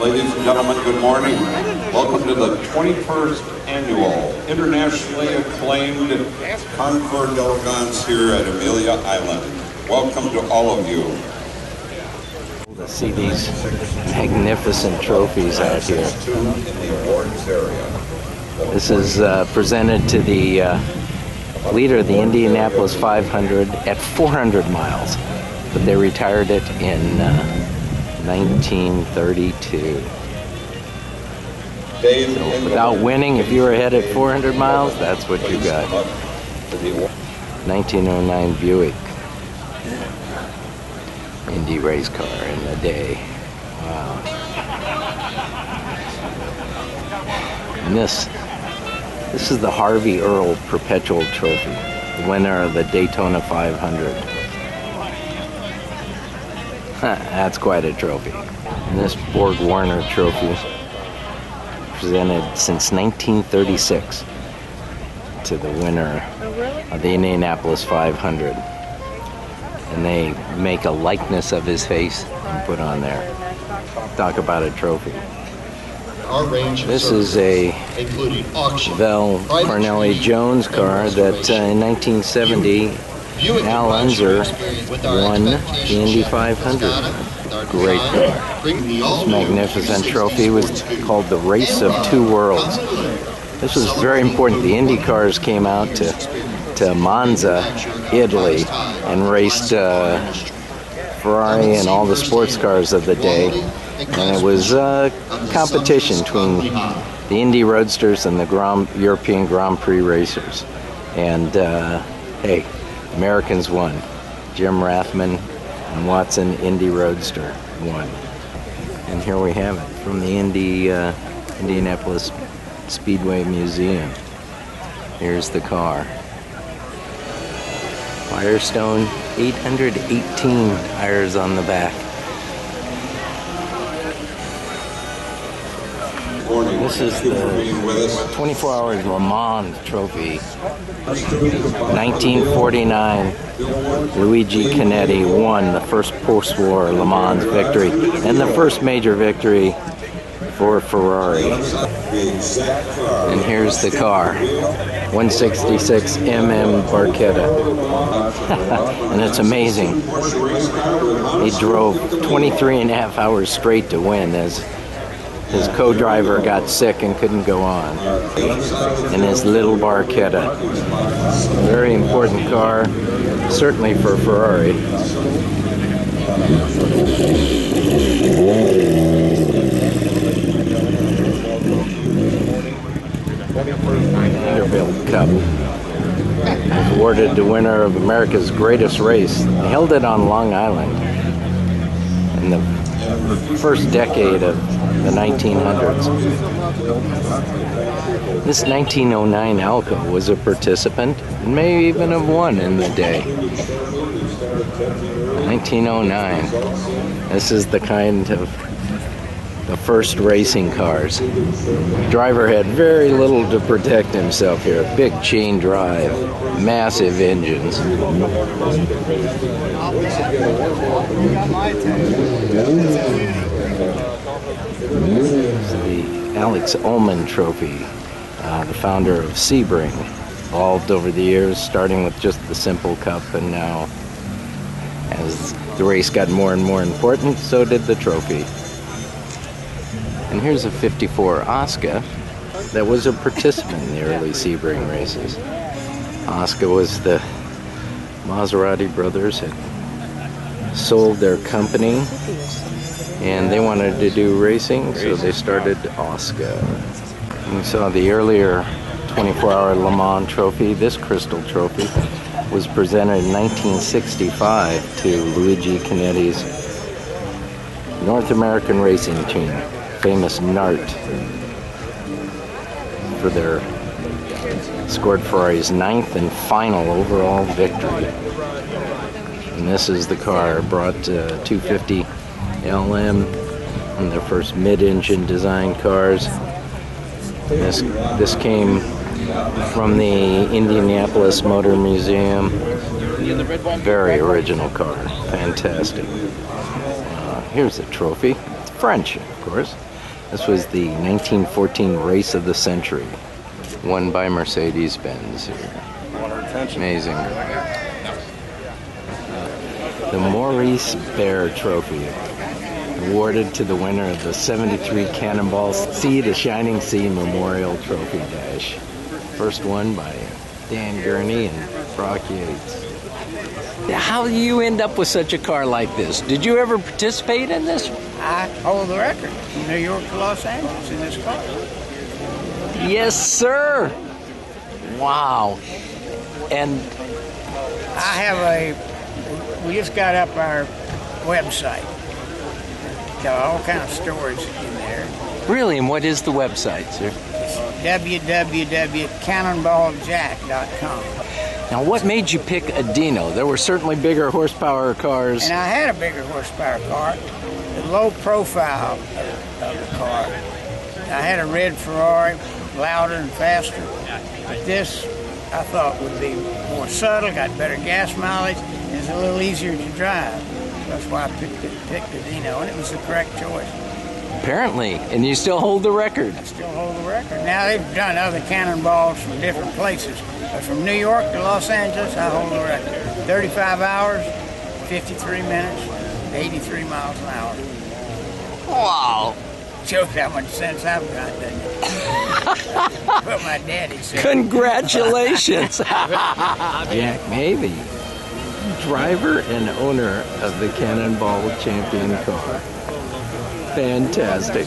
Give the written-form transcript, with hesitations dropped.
Ladies and gentlemen, good morning. Welcome to the 21st Annual Internationally Acclaimed Concours Elegance here at Amelia Island. Welcome to all of you. To see these magnificent trophies out here. This is presented to the leader of the Indianapolis 500 at 400 miles, but they retired it in 1932. So without winning, if you were ahead at 400 miles, that's what you got. 1909 Buick Indy race car in the day. Wow. And this is the Harvey Earl Perpetual Trophy, the winner of the Daytona 500. That's quite a trophy. And this Borg Warner trophy, presented since 1936 to the winner of the Indianapolis 500. And they make a likeness of his face and put on there. Talk about a trophy. This is a Vel Cornelli Jones car that in 1970 Al Unser won the Indy 500. Great car. This magnificent trophy was called the Race of Two Worlds. This was very important. The Indy cars came out to Monza, Italy, and raced Ferrari and all the sports cars of the day. And it was a competition between the Indy Roadsters and the European Grand Prix racers. And hey, Americans won. Jim Rathman and Watson Indy Roadster won. And here we have it from the Indianapolis Speedway Museum. Here's the car. Firestone, 818 tires on the back. This is the 24 Hours Le Mans Trophy. 1949, Luigi Chinetti won the first post-war Le Mans victory and the first major victory for Ferrari. And here's the car, 166 Barchetta. And it's amazing. He drove 23 and a half hours straight to win as his co-driver got sick and couldn't go on. And his little Barchetta. Very important car, certainly for Ferrari. Vanderbilt Cup. Awarded the winner of America's greatest race. They held it on Long Island in the first decade of the 1900s. This 1909 Alco was a participant and may even have won in the day. 1909. This is the kind of the first racing cars. The driver had very little to protect himself here. Big chain drive, massive engines. The Alex Ullman Trophy, the founder of Sebring, evolved over the years, starting with just the simple cup, and now as the race got more and more important, so did the trophy. And here's a 54 Oscar that was a participant in the early Sebring races. Oscar was the Maserati brothers had sold their company and they wanted to do racing, so they started Oscar. And we saw the earlier 24-hour Le Mans trophy. This crystal trophy was presented in 1965 to Luigi Chinetti's North American racing team, famous NART, for their scored Ferrari's 9th and final overall victory. And this is the car, brought 250 LM, and their first mid-engine design cars. This came from the Indianapolis Motor Museum. Very original car, fantastic. Here's the trophy. It's French, of course. This was the 1914 race of the century, won by Mercedes-Benz here. Amazing. The Maurice Bear Trophy, awarded to the winner of the 73 Cannonball Sea to Shining Sea Memorial Trophy Dash. First won by Dan Gurney and Brock Yates. How do you end up with such a car like this? Did you ever participate in this? I hold the record from New York to Los Angeles in this car. Yes, sir. Wow. And I have we just got up our website. Got all kind of stories in there. Really, and what is the website, sir? www.cannonballjack.com. Now, what made you pick a Dino? There were certainly bigger horsepower cars. And I had a bigger horsepower car, the low profile of the car. I had a red Ferrari, louder and faster. But this, I thought, would be more subtle, got better gas mileage, and it's a little easier to drive. That's why I picked the Dino, and it was the correct choice. Apparently, and you still hold the record. I still hold the record. Now, they've done other cannonballs from different places, but from New York to Los Angeles, I hold the record. 35 hours, 53 minutes, 83 miles an hour. Wow. Shows how much sense I've got, doesn't it? What my daddy said. Congratulations. Jack Mavey, driver and owner of the Cannonball Champion car. Fantastic.